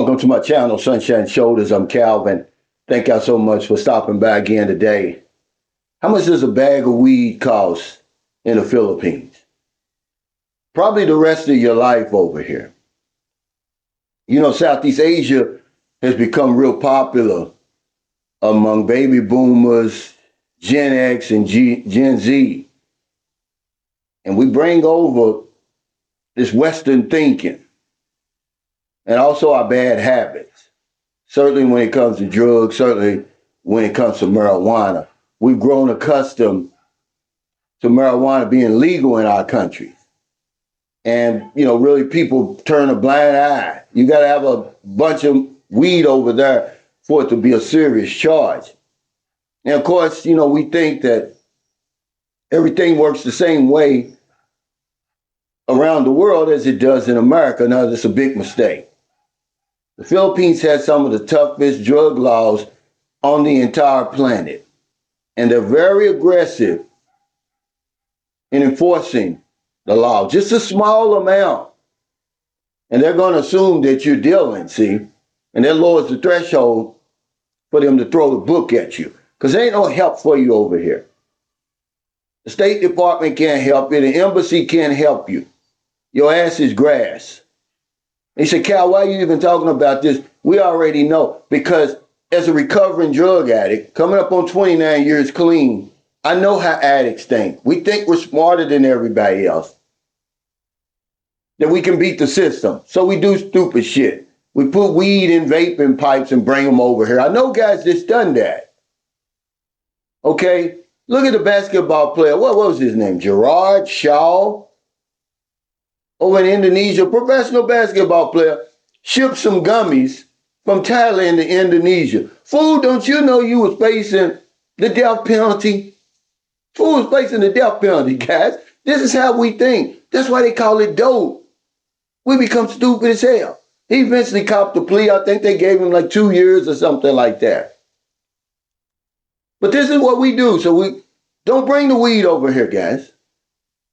Welcome to my channel, Sunshine Shoulders. I'm Calvin. Thank y'all so much for stopping by again today. How much does a bag of weed cost in the Philippines? Probably the rest of your life over here. You know, Southeast Asia has become real popular among baby boomers, Gen X, and Gen Z. And we bring over this Western thinking and also our bad habits. Certainly when it comes to drugs, certainly when it comes to marijuana. We've grown accustomed to marijuana being legal in our country. And, you know, really people turn a blind eye. You got to have a bunch of weed over there for it to be a serious charge. And of course, you know, we think that everything works the same way around the world as it does in America. Now, that's a big mistake. The Philippines has some of the toughest drug laws on the entire planet. And they're very aggressive in enforcing the law, just a small amount. And they're going to assume that you're dealing, see? And that lowers the threshold for them to throw the book at you. Because there ain't no help for you over here. The State Department can't help you. The embassy can't help you. Your ass is grass. He said, Cal, why are you even talking about this? We already know. Because as a recovering drug addict, coming up on 29 years clean, I know how addicts think. We think we're smarter than everybody else, that we can beat the system. So we do stupid shit. We put weed in vaping pipes and bring them over here. I know guys that's done that. Okay? Look at the basketball player. What was his name? Gerard Shaw? Over in Indonesia, professional basketball player, shipped some gummies from Thailand to Indonesia. Fool, don't you know you was facing the death penalty? Fool was facing the death penalty, guys. This is how we think. That's why they call it dope. We become stupid as hell. He eventually copped the plea. I think they gave him like 2 years or something like that. But this is what we do. So we don't bring the weed over here, guys.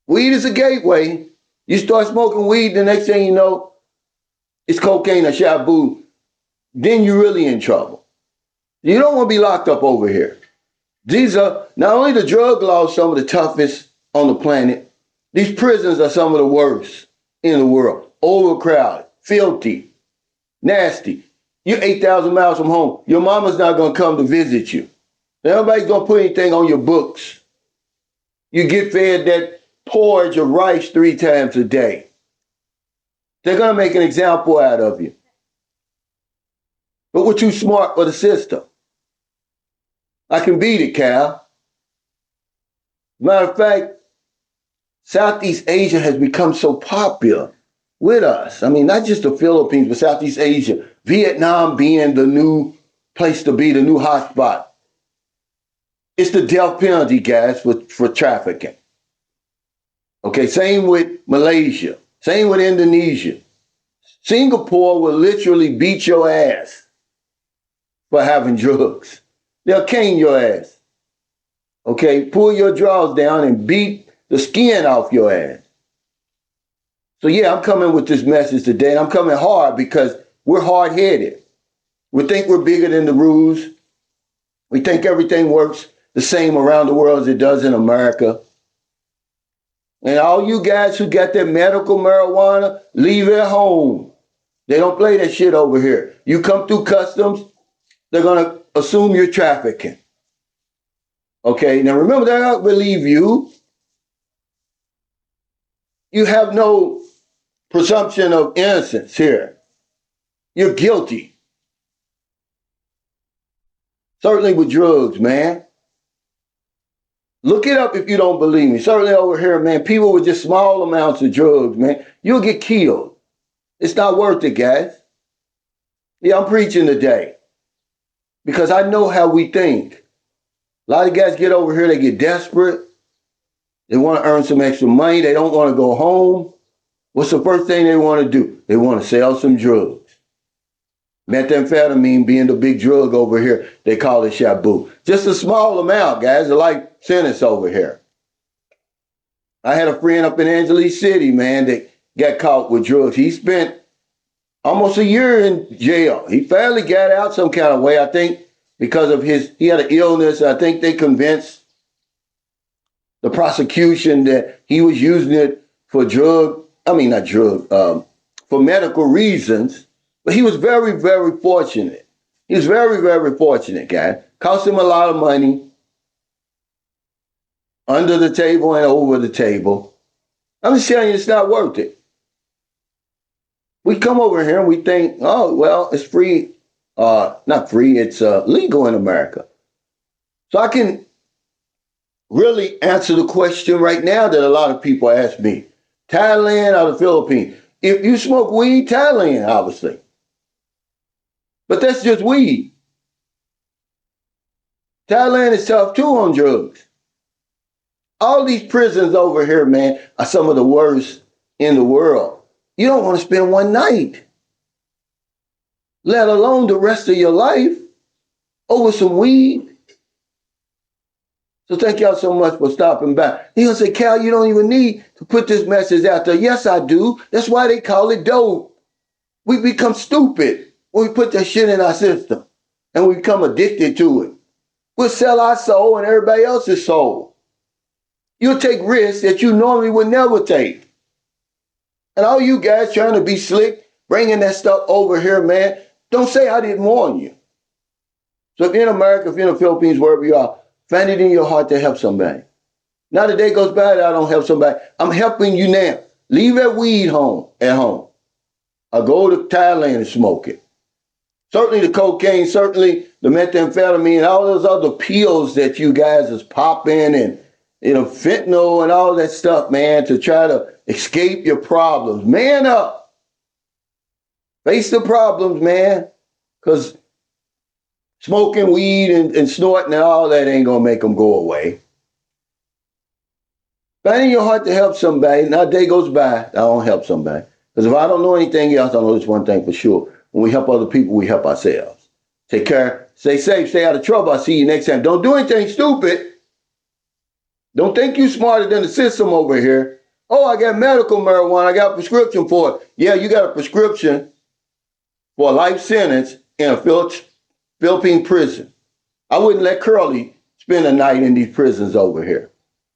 Weed is a gateway. You start smoking weed, the next thing you know, it's cocaine or shabu. Then you're really in trouble. You don't want to be locked up over here. These are not only the drug laws, some of the toughest on the planet. These prisons are some of the worst in the world. Overcrowded, filthy, nasty. You're 8,000 miles from home. Your mama's not going to come to visit you. Nobody's going to put anything on your books. You get fed that porridge of rice 3 times a day. They're going to make an example out of you. But we're too smart for the system. I can beat it, Cal. Matter of fact, Southeast Asia has become so popular with us. I mean, not just the Philippines, but Southeast Asia. Vietnam being the new place to be, the new hotspot. It's the death penalty, guys, for trafficking. Okay, same with Malaysia. Same with Indonesia. Singapore will literally beat your ass for having drugs. They'll cane your ass. Okay, pull your drawers down and beat the skin off your ass. So yeah, I'm coming with this message today, and I'm coming hard because we're hard-headed. We think we're bigger than the rules. We think everything works the same around the world as it does in America. And all you guys who got that medical marijuana, leave it home. They don't play that shit over here. You come through customs, they're going to assume you're trafficking. Okay, now remember, they don't believe you. You have no presumption of innocence here. You're guilty. Certainly with drugs, man. Look it up if you don't believe me. Certainly over here, man, people with just small amounts of drugs, man, you'll get killed. It's not worth it, guys. Yeah, I'm preaching today because I know how we think. A lot of guys get over here, they get desperate. They want to earn some extra money. They don't want to go home. What's the first thing they want to do? They want to sell some drugs. Methamphetamine being the big drug over here, they call it shabu. Just a small amount, guys, a life sentence over here. I had a friend up in Angeles City, man, that got caught with drugs. He spent almost a year in jail. He finally got out some kind of way, I think, because of he had an illness. I think they convinced the prosecution that he was using it for for medical reasons. But he was very, very fortunate. He was very, very fortunate, guy. Cost him a lot of money, under the table and over the table. I'm just telling you, it's not worth it. We come over here and we think, oh, well, it's free. Not free, it's legal in America. So I can really answer the question right now that a lot of people ask me. Thailand or the Philippines? If you smoke weed, Thailand, obviously. But that's just weed. Thailand is tough too on drugs. All these prisons over here, man, are some of the worst in the world. You don't want to spend one night, let alone the rest of your life, over some weed. So thank y'all so much for stopping by. He gonna say, Cal, you don't even need to put this message out there. Yes, I do. That's why they call it dope. We become stupid when we put that shit in our system and we become addicted to it. We'll sell our soul and everybody else's soul. You'll take risks that you normally would never take. And all you guys trying to be slick, bringing that stuff over here, man, don't say I didn't warn you. So if you're in America, if you're in the Philippines, wherever you are, find it in your heart to help somebody. Now the day goes by that I don't help somebody. I'm helping you now. Leave that weed at home. Or go to Thailand and smoke it. Certainly the cocaine, certainly the methamphetamine, all those other pills that you guys is popping and fentanyl and all that stuff, man, to try to escape your problems. Man up. Face the problems, man. Because smoking weed and snorting and all that ain't going to make them go away. Find in your heart to help somebody. Now a day goes by, I don't help somebody. Because if I don't know anything else, I know this one thing for sure. When we help other people, we help ourselves. Take care. Stay safe. Stay out of trouble. I'll see you next time. Don't do anything stupid. Don't think you're smarter than the system over here. Oh, I got medical marijuana. I got a prescription for it. Yeah, you got a prescription for a life sentence in a Philippine prison. I wouldn't let Curly spend a night in these prisons over here.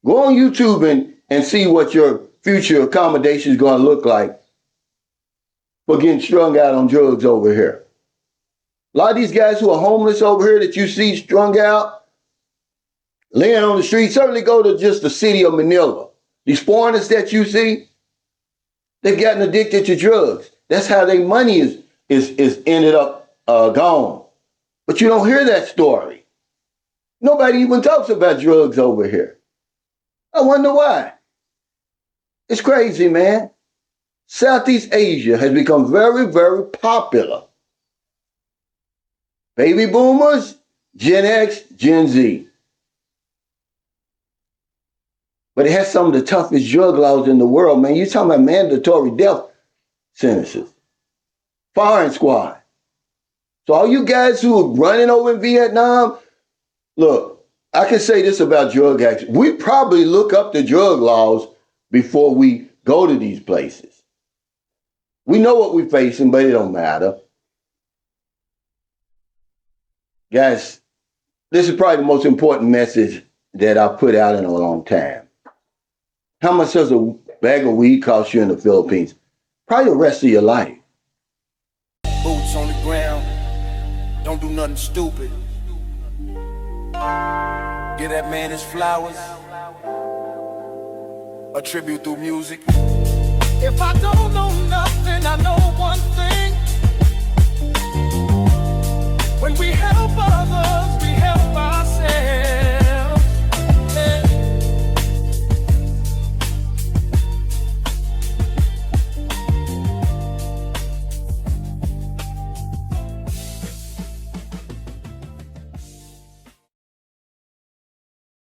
Go on YouTube and see what your future accommodation is going to look like for getting strung out on drugs over here. A lot of these guys who are homeless over here that you see strung out, laying on the street, certainly go to just the city of Manila. These foreigners that you see, they've gotten addicted to drugs. That's how their money is ended up gone. But you don't hear that story. Nobody even talks about drugs over here. I wonder why. It's crazy, man. Southeast Asia has become very, very popular. Baby boomers, Gen X, Gen Z. But it has some of the toughest drug laws in the world, man. You're talking about mandatory death sentences. Firing squad. So all you guys who are running over in Vietnam, look, I can say this about drug action. We probably look up the drug laws before we go to these places. We know what we're facing, but it don't matter. Guys, this is probably the most important message that I've put out in a long time. How much does a bag of weed cost you in the Philippines? Probably the rest of your life. Boots on the ground, don't do nothing stupid. Give that man his flowers, a tribute through music. If I don't know nothing, I know one thing.